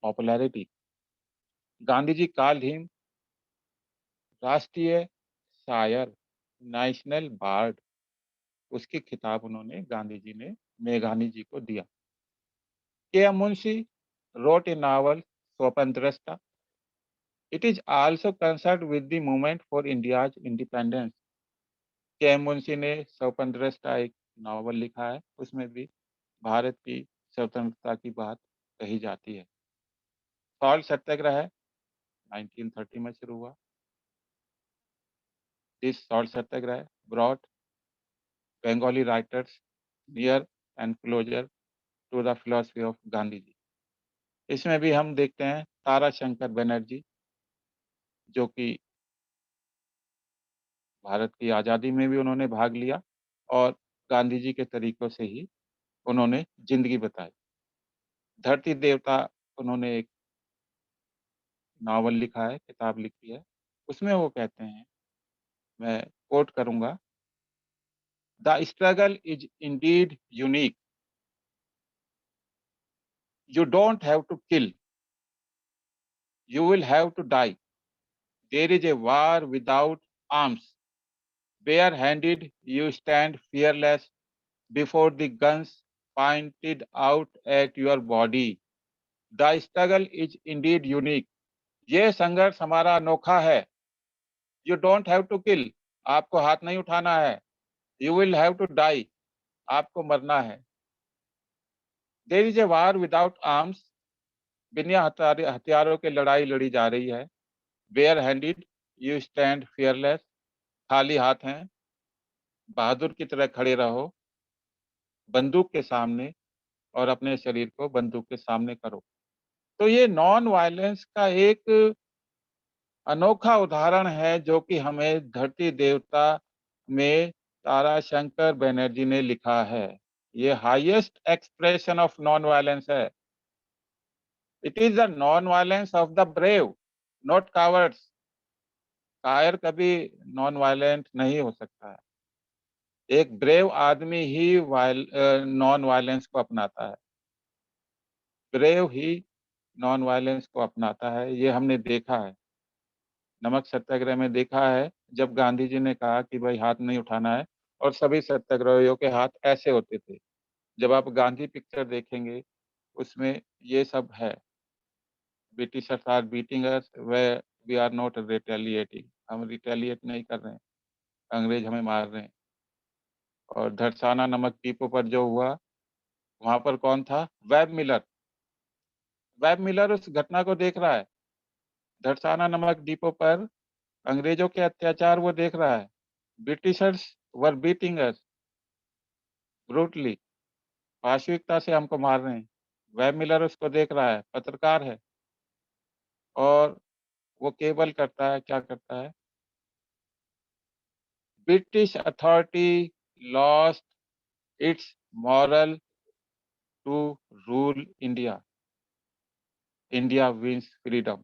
popularity. Gandhi ji called him राष्ट्रीय शायर, नेशनल बार्ड। उसकी खिताब उन्होंने गांधी जी ने मेघानी जी को दिया। KM. Munshi wrote a novel स्वतंत्रता। It is also concerned with the movement for India's independence. KM. Munshi ने स्वतंत्रता एक नॉवल लिखा है, उसमें भी भारत की स्वतंत्रता की बात कही जाती है। सॉल्ट सत्याग्रह 1930 में शुरू हुआ। This salt Satyagraha brought Bengali writers near and closer to the philosophy of Gandhi ji. इसमें भी हम देखते हैं ताराशंकर बनर्जी, जो कि भारत की आज़ादी में भी उन्होंने भाग लिया और गांधी जी के तरीकों से ही उन्होंने ज़िंदगी बताई। धरती देवता उन्होंने एक नॉवल लिखा है, किताब लिखी है। उसमें वो कहते हैं, मैं कोट करूँगा, "the struggle is indeed unique. You don't have to kill, you will have to die. There is a war without arms. Bare-handed you stand fearless before the guns pointed out at your body. The struggle is indeed unique." ये संघर्ष हमारा अनोखा है। You don't have to kill, आपको हाथ नहीं उठाना है। You will have to die, आपको मरना है। There is a war without arms, बिना हथियारों के लड़ाई लड़ी जा रही है। Bare-handed you stand fearless, खाली हाथ हैं, बहादुर की तरह खड़े रहो बंदूक के सामने और अपने शरीर को बंदूक के सामने करो। तो ये नॉन वायलेंस का एक अनोखा उदाहरण है, जो कि हमें धरती देवता में ताराशंकर बनर्जी ने लिखा है। ये highest expression of non violence है। It is the non violence of the brave, not cowards. कायर कभी नॉन वायलेंट नहीं हो सकता है। एक ब्रेव आदमी ही नॉन वायलेंस को अपनाता है। ब्रेव ही नॉन वायलेंस को अपनाता है, ये हमने देखा है। नमक सत्याग्रह में देखा है, जब गांधी जी ने कहा कि भाई हाथ नहीं उठाना है, और सभी सत्याग्रहियों के हाथ ऐसे होते थे। जब आप गांधी पिक्चर देखेंगे, उसमें ये सब है। Britishers are beating us, we are not retaliating. हम रिटेलिएट नहीं कर रहे हैं, अंग्रेज हमें मार रहे हैं। और धरसाना नमक डिपो पर जो हुआ, वहां पर कौन था? Web Miller. वेब मिलर उस घटना को देख रहा है। धरसाना नमक डिपो पर अंग्रेजों के अत्याचार वो देख रहा है। Britishers were beating us brutally, पाशविकता से हमको मार रहे हैं। वेब मिलर उसको देख रहा है, पत्रकार है, और वो केबल करता है, क्या करता है, British authority lost its moral to rule India, India wins freedom.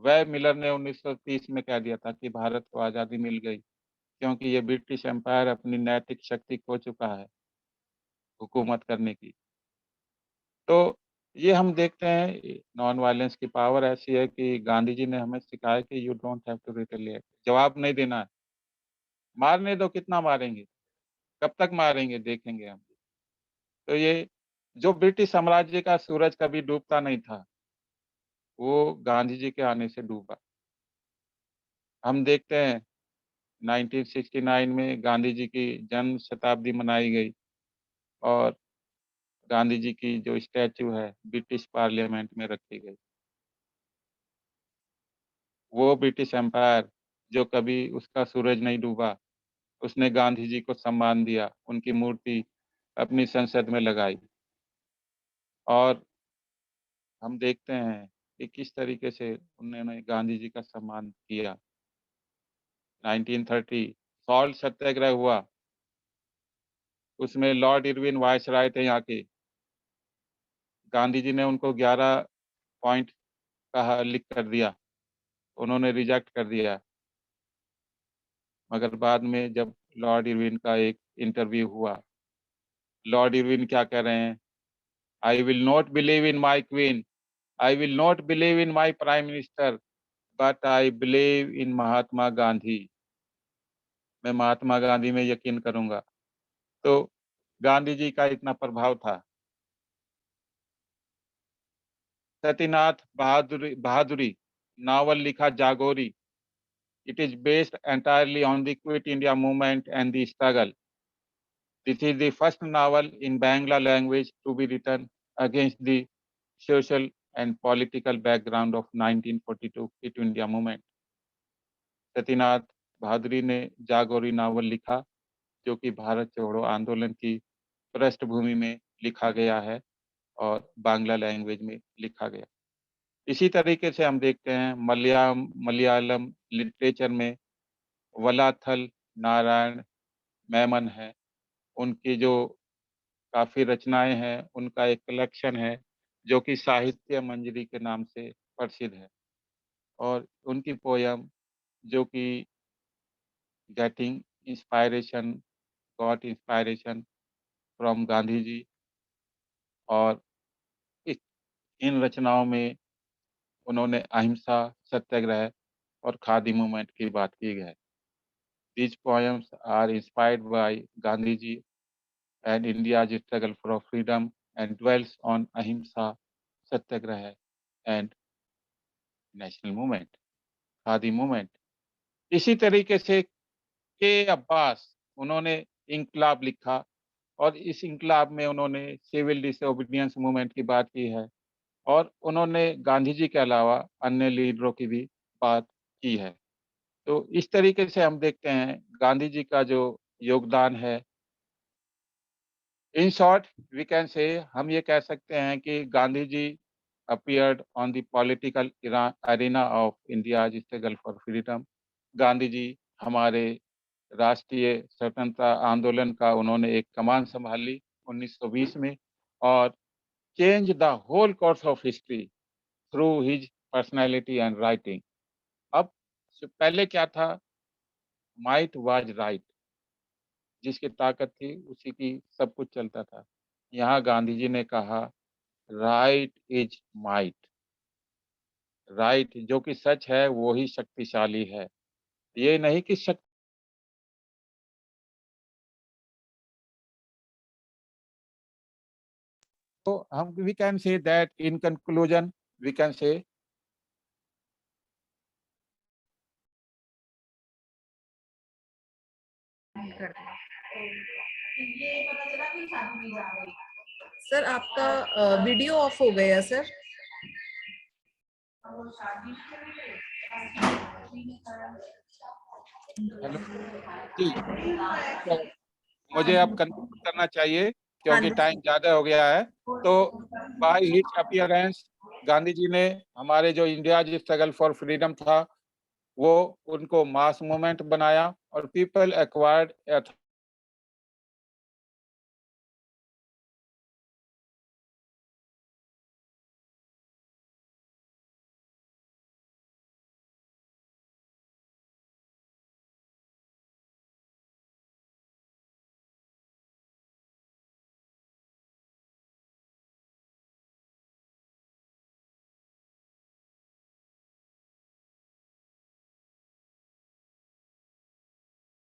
Webb Miller ने 1930 में कह दिया था कि भारत को आज़ादी मिल गई क्योंकि ये ब्रिटिश एम्पायर अपनी नैतिक शक्ति खो चुका है हुकूमत करने की। तो ये हम देखते हैं नॉन वायलेंस की पावर ऐसी है कि गांधी जी ने हमें सिखाया कि you don't have to retaliate, जवाब नहीं देना है, मारने दो, कितना मारेंगे, कब तक मारेंगे देखेंगे हम। तो ये जो ब्रिटिश साम्राज्य का सूरज कभी डूबता नहीं था, वो गांधी जी के आने से डूबा। हम देखते हैं 1969 में गांधी जी की जन्म शताब्दी मनाई गई और गांधी जी की जो स्टैच्यू है ब्रिटिश पार्लियामेंट में रखी गई। वो ब्रिटिश एम्पायर जो कभी उसका सूरज नहीं डूबा, उसने गांधी जी को सम्मान दिया, उनकी मूर्ति अपनी संसद में लगाई। और हम देखते हैं कि किस तरीके से उन्होंने गांधी जी का सम्मान किया। 1930 सॉल्ट सत्याग्रह हुआ, उसमें लॉर्ड इरविन वायसराय थे यहाँ के। गांधी जी ने उनको 11 पॉइंट कहा, लिख कर दिया, उन्होंने रिजेक्ट कर दिया। मगर बाद में जब लॉर्ड इरविन का एक इंटरव्यू हुआ, लॉर्ड इरविन क्या कह रहे हैं, I will not believe in my queen, I will not believe in my prime minister, but I believe in Mahatma Gandhi. मैं महात्मा गांधी में यकीन करूंगा। तो गांधी जी का इतना प्रभाव था। सतीनाथ बहादुरी नावल लिखा Jagori. It is based entirely on the quit India movement and the struggle. This is the first novel in Bangla language to be written against the social and political background of 1942 Quit India movement. Satinath बहादुरी ने जागोरी नावल लिखा जो कि भारत छोड़ो आंदोलन की पृष्ठभूमि में लिखा गया है और बांग्ला लैंग्वेज में लिखा गया। इसी तरीके से हम देखते हैं मलयालम लिटरेचर में वलाथल नारायण मेमन है। उनकी जो काफ़ी रचनाएँ हैं, उनका एक कलेक्शन है, जो कि साहित्य मंजरी के नाम से प्रसिद्ध है। और उनकी पोयम जो कि getting inspiration got inspiration from Gandhi ji, और इस इन रचनाओं में उन्होंने अहिंसा, सत्याग्रह और खादी मूवमेंट की बात की है। These poems are inspired by Gandhi ji and India's struggle for freedom and dwells on ahimsa, satyagraha and national movement, khadi movement. इसी तरीके से के अब्बास, उन्होंने इंकलाब लिखा और इस इंकलाब में उन्होंने सिविल डिसोबीडियंस मूवमेंट की बात की है और उन्होंने गांधी जी के अलावा अन्य लीडरों की भी बात की है। तो इस तरीके से हम देखते हैं गांधी जी का जो योगदान है। इन शॉर्ट वी कैन से, हम ये कह सकते हैं कि Gandhi ji appeared on the political arena of India struggle for freedom. Gandhi ji हमारे राष्ट्रीय स्वतंत्रता आंदोलन का उन्होंने एक कमान संभाली 1920 में और change the whole course of history through his personality and writing. अब पहले क्या था, माइट वाज राइट, जिसकी ताकत थी उसी की सब कुछ चलता था। यहाँ गांधी जी ने कहा राइट इज माइट, राइट जो कि सच है वो ही शक्तिशाली है, ये नहीं कि शक्ति। तो हम we can say that in conclusion we can say sir आपका वीडियो ऑफ हो गया सर। हेलो जी, तो मुझे अब कंक्लूड करना चाहिए क्योंकि टाइम ज्यादा हो गया है। तो by his appearance Gandhi ji ने हमारे जो इंडिया जी स्ट्रगल फॉर फ्रीडम था वो उनको मास मूवमेंट बनाया और पीपल एक्वायर्ड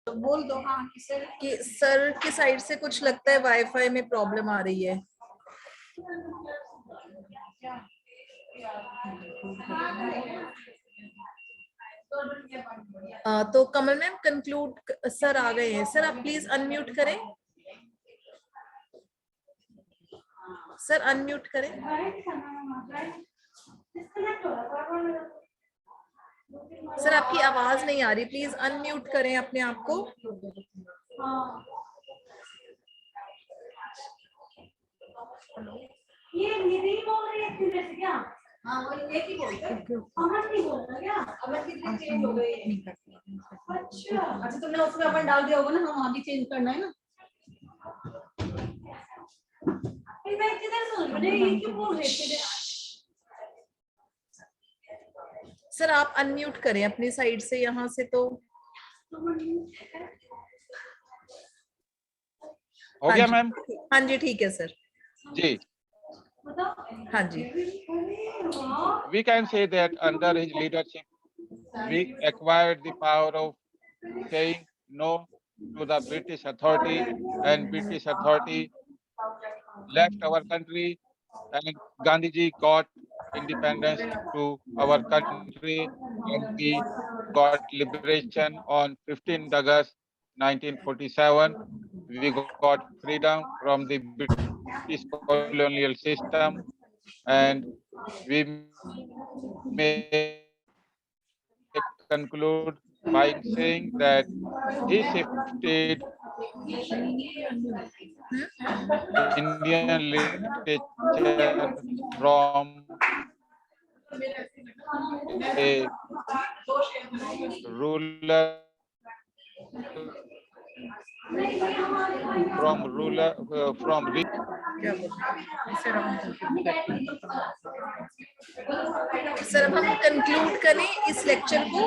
तो बोल दो हाँ कि सर की साइड से कुछ लगता है वाईफाई में प्रॉब्लम आ रही है। तो कमल मैम कंक्लूड सर आ गए हैं। सर आप प्लीज अनम्यूट करें। सर अनम्यूट करें। सर आपकी आवाज नहीं आ रही, प्लीज अनम्यूट करें अपने आप को। ये निधि बोल रही है क्या? हाँ वो एक ही बोलते हैं। अमन नहीं बोल रहा क्या? अमन कितने चेंज हो गए हैं? अच्छा तुमने उसमें अपन डाल दिया होगा ना, हम वहाँ भी चेंज करना है ना। मैं किधर सुन रही हूँ, ये क्यों बोल रहे थे? सर आप अनम्यूट करें अपनी साइड से यहाँ से। तो हो गया मैम? हाँ जी ठीक है सर जी। हाँ जी। We can say that under his leadership we acquired the power of saying no to the British authority, and British authority left our country, and Gandhiji got independence to our country, and we got liberation on 15th August 1947. We got freedom from the British colonial system, and we may conclude by saying that he shifted Indian literature from a ruler from sir अब हम कंक्लूड करें इस लेक्चर को।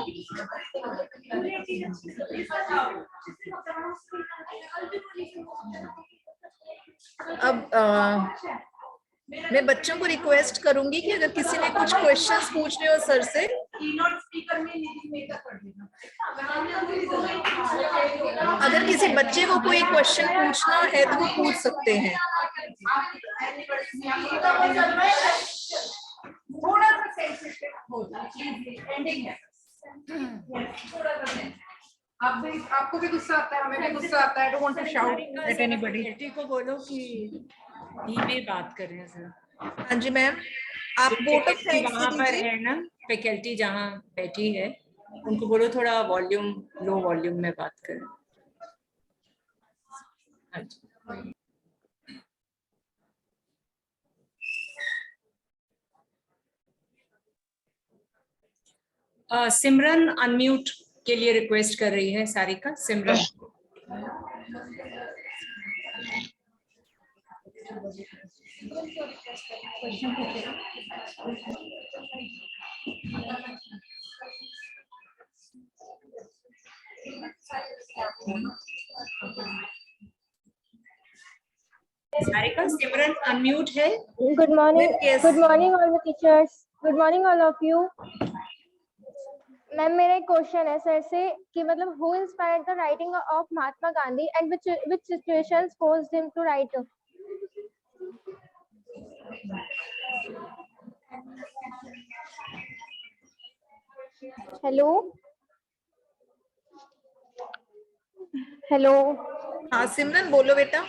अब मैं बच्चों को रिक्वेस्ट करूंगी कि अगर किसी ने कुछ क्वेश्चंस पूछने हो सर से, अगर किसी बच्चे को कोई क्वेश्चन पूछना है तो वो पूछ सकते हैं। आपको भी गुस्सा आता है, हमें भी गुस्सा आता है। I don't want to shout at anybody. बेटी को बोलो कि धीमे बात करें सर। हाँ जी मैम, आप वोट ऑफ थैंक्स वहाँ पर है ना फैकल्टी जहाँ बैठी है, उनको बोलो थोड़ा वॉल्यूम लो वॉल्यूम में बात करें। सिमरन अनम्यूट के लिए रिक्वेस्ट कर रही है सारिका। सिमरन सारिका, सिमरन अनम्यूट है। Good morning. Yes. Good morning all the teachers. Good morning all of you. Ma'am मेरा एक क्वेश्चन है सर से कि मतलब who inspired the writing of Mahatma Gandhi and which situations forced him to write? Hello hello हाँ सिमरन बोलो बेटा।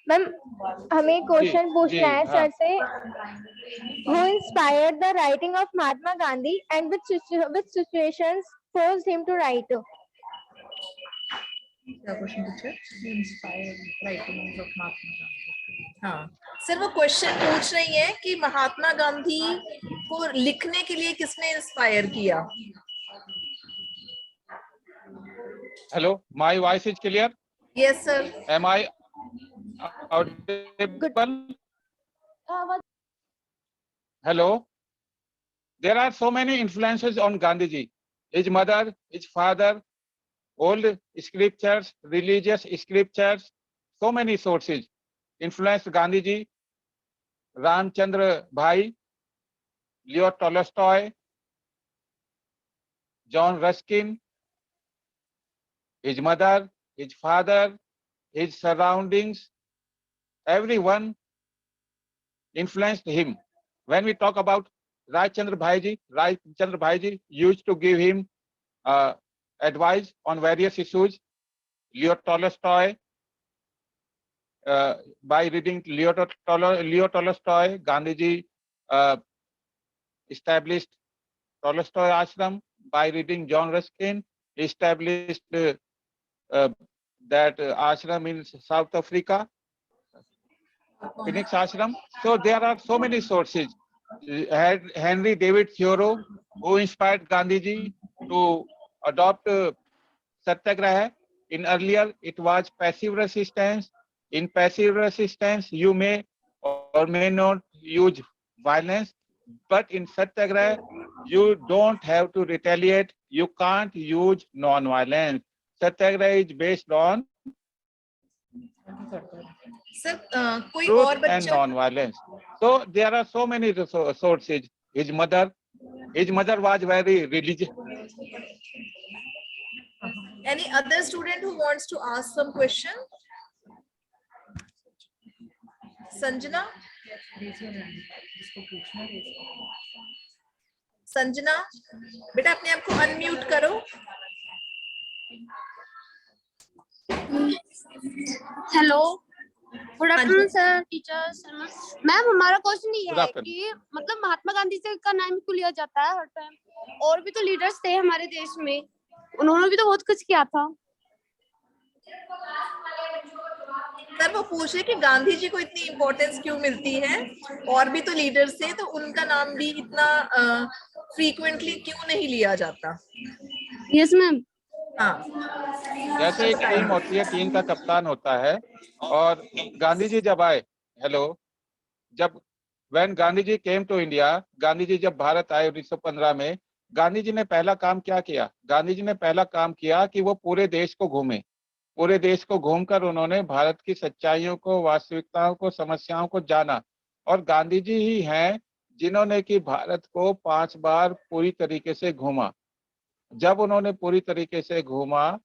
मैम हमें क्वेश्चन पूछना है सर से, who inspired the writing of Mahatma Gandhi and which situations forced him to write? क्या क्वेश्चन पूछा? Inspired writings of Mahatma Gandhi. हाँ सर, वो क्वेश्चन पूछ रही है कि महात्मा गांधी को लिखने के लिए किसने इंस्पायर किया? Hello, my voice is clear? Yes sir. Am I audible? Hello. There are so many influences on Gandhiji. His mother, his father, old scriptures, religious scriptures, so many sources influenced Gandhiji. Ramchandra Bhai, Leo Tolstoy, John Ruskin, his mother, his father, his surroundings, everyone influenced him. When we talk about Ramchandra Bhai ji used to give him advice on various issues. Leo Tolstoy, by reading Leo Tolstoy, Gandhiji established Tolstoy Ashram. By reading John Ruskin, he established that ashram in South Africa, Phoenix Ashram. So there are so many sources. Henry David Thoreau, who inspired Gandhiji to adopt Satyagraha. In earlier, it was passive resistance. In passive resistance, you may or may not use violence, but in Satyagraha, you don't have to retaliate. You can't use non-violence. Satyagraha is based on sir कोई truth और and बच्चा? non-violence. So there are so many sources. His mother was very religious. Any other student who wants to ask some question? Sanjana? Sanjana बेटा अपने आप को अनम्यूट करो. हेलो, गुड हाँ जी. Afternoon sir, teachers. मैम हमारा क्वेश्चन ये Good है afternoon. कि मतलब महात्मा गांधी जी का नाम क्यों लिया जाता है हर टाइम? और भी तो लीडर्स थे हमारे देश में, उन्होंने भी तो बहुत कुछ किया था. सर वो पूछ रहे कि गांधी जी को इतनी इम्पोर्टेंस क्यों मिलती है, और भी तो लीडर्स थे, तो उनका नाम भी इतना फ्रीक्वेंटली क्यों नहीं लिया जाता? Yes ma'am. हाँ जैसे एक टीम होती है, टीम का कप्तान होता है, और गांधी जी जब आए, when Gandhi ji came to India, Gandhi ji जब भारत आए 1915 में, गांधी जी ने पहला काम क्या किया? गांधी जी ने पहला काम किया कि वो पूरे देश को घूमे. पूरे देश को घूमकर उन्होंने भारत की सच्चाइयों को, वास्तविकताओं को, समस्याओं को जाना. और गांधी जी ही हैं जिन्होंने कि भारत को 5 बार पूरी तरीके से घूमा. जब उन्होंने पूरी तरीके से घूमा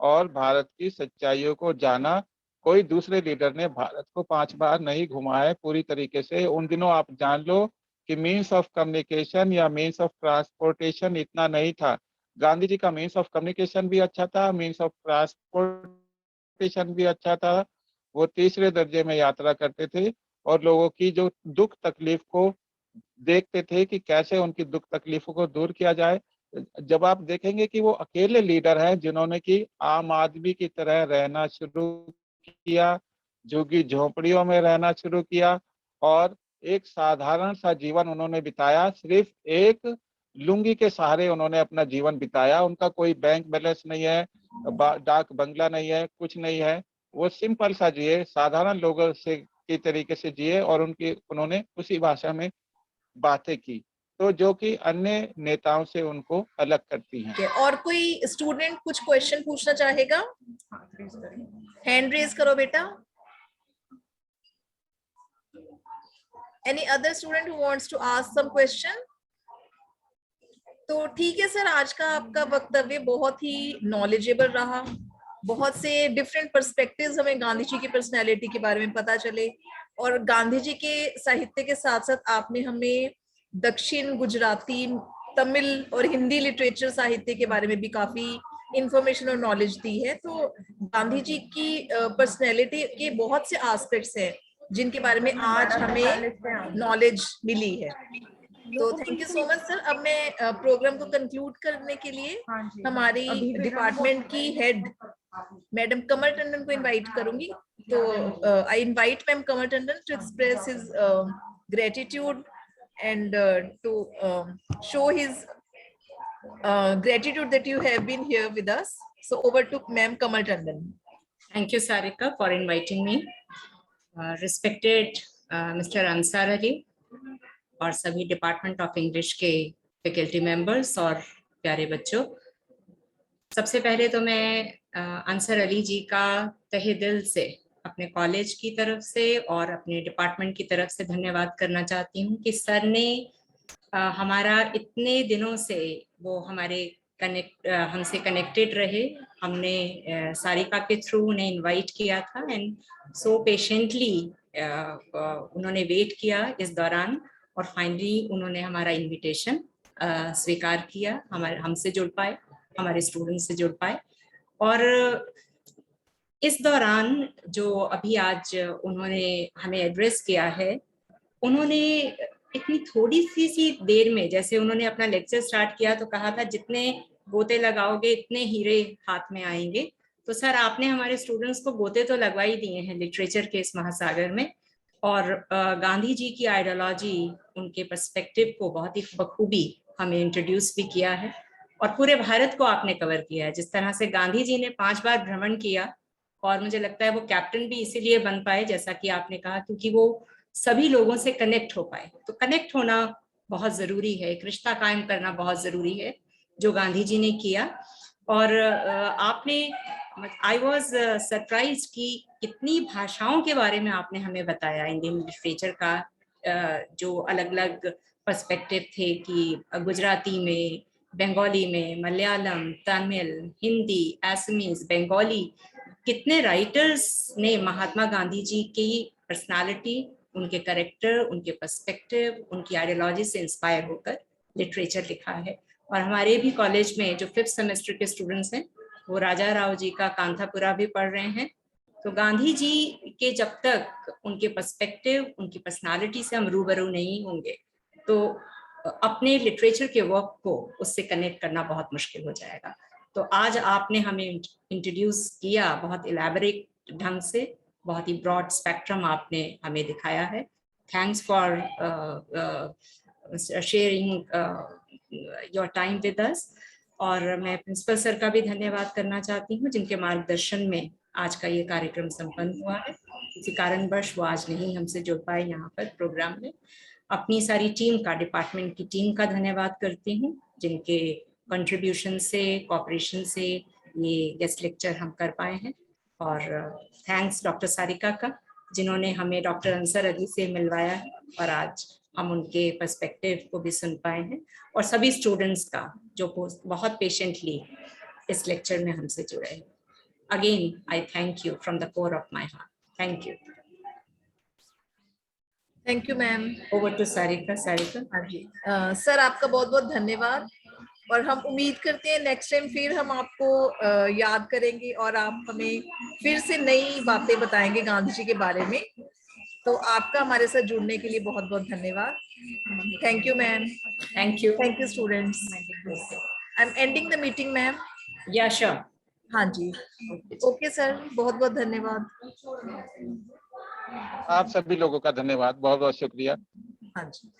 और भारत की सच्चाइयों को जाना, कोई दूसरे लीडर ने भारत को 5 बार नहीं घुमा है पूरी तरीके से. उन दिनों आप जान लो कि मीन्स ऑफ कम्युनिकेशन या मीन्स ऑफ ट्रांसपोर्टेशन इतना नहीं था. गांधी जी का मीन्स ऑफ कम्युनिकेशन भी अच्छा था, मीन्स ऑफ ट्रांसपोर्टेशन भी अच्छा था. वो तीसरे दर्जे में यात्रा करते थे और लोगों की जो दुख तकलीफ को देखते थे कि कैसे उनकी दुख तकलीफों को दूर किया जाए. जब आप देखेंगे कि वो अकेले लीडर हैं जिन्होंने कि आम आदमी की तरह रहना शुरू किया, झुग्गी झोपड़ियों में रहना शुरू किया, और एक साधारण सा जीवन उन्होंने बिताया. सिर्फ एक लुंगी के सहारे उन्होंने अपना जीवन बिताया. उनका कोई बैंक बैलेंस नहीं है, डाक बंगला नहीं है, कुछ नहीं है. वो सिंपल सा जिए, साधारण लोगों से की तरीके से जिए, और उन्होंने उसी भाषा में बातें की, तो जो कि अन्य नेताओं से उनको अलग करती हैं. और कोई स्टूडेंट कुछ क्वेश्चन पूछना चाहेगा? हैंड रेज करो बेटा. Any other student who wants to ask some question? तो ठीक है सर, आज का आपका वक्तव्य बहुत ही नॉलेजेबल रहा. बहुत से डिफरेंट पर्सपेक्टिव्स हमें गांधी जी की पर्सनैलिटी के बारे में पता चले, और गांधी जी के साहित्य के साथ साथ आपने हमें दक्षिण गुजराती, तमिल और हिंदी लिटरेचर साहित्य के बारे में भी काफी इंफॉर्मेशन और नॉलेज दी है. तो गांधी जी की पर्सनैलिटी के बहुत से एस्पेक्ट्स हैं जिनके बारे में आज हमें नॉलेज मिली है. तो thank you so much sir. अब मैं प्रोग्राम को कंक्लूड करने के लिए हमारी डिपार्टमेंट की हेड मैडम कमल टंडन को इनवाइट करूंगी। तो I invite ma'am Kamal Tandon to express his gratitude and to show his gratitude that you have been here with us. So over to Ma'am Kamal Tandon. Thank you, Sarika, for inviting me. Respected Mr. Ansar Ali और सभी डिपार्टमेंट ऑफ इंग्लिश के फैकल्टी मेंबर्स और प्यारे बच्चों, सबसे पहले तो मैं अंसर अली जी का तहे दिल से अपने कॉलेज की तरफ से और अपने डिपार्टमेंट की तरफ से धन्यवाद करना चाहती हूँ कि सर ने हमारा इतने दिनों से वो हमसे कनेक्टेड रहे। हमने सारिका के थ्रू उन्हें इनवाइट किया था एंड सो पेशेंटली उन्होंने वेट किया इस दौरान और फाइनली उन्होंने हमारा इनविटेशन स्वीकार किया, हमसे जुड़ पाए, हमारे स्टूडेंट से जुड़ पाए। और इस दौरान जो अभी आज उन्होंने हमें एड्रेस किया है, उन्होंने इतनी थोड़ी सी देर में, जैसे उन्होंने अपना लेक्चर स्टार्ट किया तो कहा था जितने गोते लगाओगे इतने हीरे हाथ में आएंगे। तो सर आपने हमारे स्टूडेंट्स को गोते तो लगवा ही दिए हैं लिटरेचर के इस महासागर में, और गांधी जी की आइडियोलॉजी, उनके पर्सपेक्टिव को बहुत ही बखूबी हमें इंट्रोड्यूस भी किया है और पूरे भारत को आपने कवर किया है। जिस तरह से गांधी जी ने 5 बार भ्रमण किया और मुझे लगता है वो कैप्टन भी इसीलिए बन पाए, जैसा कि आपने कहा, क्योंकि वो सभी लोगों से कनेक्ट हो पाए। तो कनेक्ट होना बहुत जरूरी है, एक रिश्ता कायम करना बहुत जरूरी है, जो गांधी जी ने किया। और आपने, आई वॉज सरप्राइज कि कितनी भाषाओं के बारे में आपने हमें बताया। इंडियन लिटरेचर का जो अलग अलग पर्सपेक्टिव थे कि गुजराती में, बंगाली में, मलयालम, तमिल, हिंदी, असमीज, बंगाली, कितने राइटर्स ने महात्मा गांधी जी की पर्सनालिटी, उनके कैरेक्टर, उनके पर्सपेक्टिव, उनकी आइडियोलॉजी से इंस्पायर होकर लिटरेचर लिखा है। और हमारे भी कॉलेज में जो 5th सेमेस्टर के स्टूडेंट्स हैं वो राजा राव जी का कांथापुरा भी पढ़ रहे हैं। तो गांधी जी के जब तक उनके पर्सपेक्टिव, उनकी पर्सनालिटी से हम रूबरू नहीं होंगे तो अपने लिटरेचर के वर्क को उससे कनेक्ट करना बहुत मुश्किल हो जाएगा। तो आज आपने हमें इंट्रोड्यूस किया बहुत इलैबोरेट ढंग से, बहुत ही ब्रॉड स्पेक्ट्रम आपने हमें दिखाया है। Thanks for sharing your time with us. और मैं प्रिंसिपल सर का भी धन्यवाद करना चाहती हूँ, जिनके मार्गदर्शन में आज का ये कार्यक्रम संपन्न हुआ है। किसी कारणवश वो आज नहीं हमसे जुड़ पाए यहाँ पर प्रोग्राम में। अपनी सारी टीम का, डिपार्टमेंट की टीम का धन्यवाद करती हूँ, जिनके कंट्रीब्यूशन से, कोऑपरेशन से ये गेस्ट लेक्चर हम कर पाए हैं। और थैंक्स डॉक्टर सारिका का, जिन्होंने हमें डॉक्टर अंसर अली से मिलवाया है और आज हम उनके पर्सपेक्टिव को भी सुन पाए हैं। और सभी स्टूडेंट्स का जो बहुत पेशेंटली इस लेक्चर में हमसे जुड़े हैं। Again I thank you from the core of my heart. Thank you. Thank you ma'am. Over to Sarika. हाँ जी सर, आपका बहुत बहुत धन्यवाद। और हम उम्मीद करते हैं नेक्स्ट टाइम फिर हम आपको याद करेंगे और आप हमें फिर से नई बातें बताएंगे गांधी जी के बारे में। तो आपका हमारे साथ जुड़ने के लिए बहुत बहुत धन्यवाद। Thank you ma'am. Thank you. Thank you students. I am ending the meeting ma'am. या श्योर। हाँ जी, ओके सर, बहुत बहुत धन्यवाद। आप सभी लोगों का धन्यवाद, बहुत बहुत शुक्रिया। हाँ जी।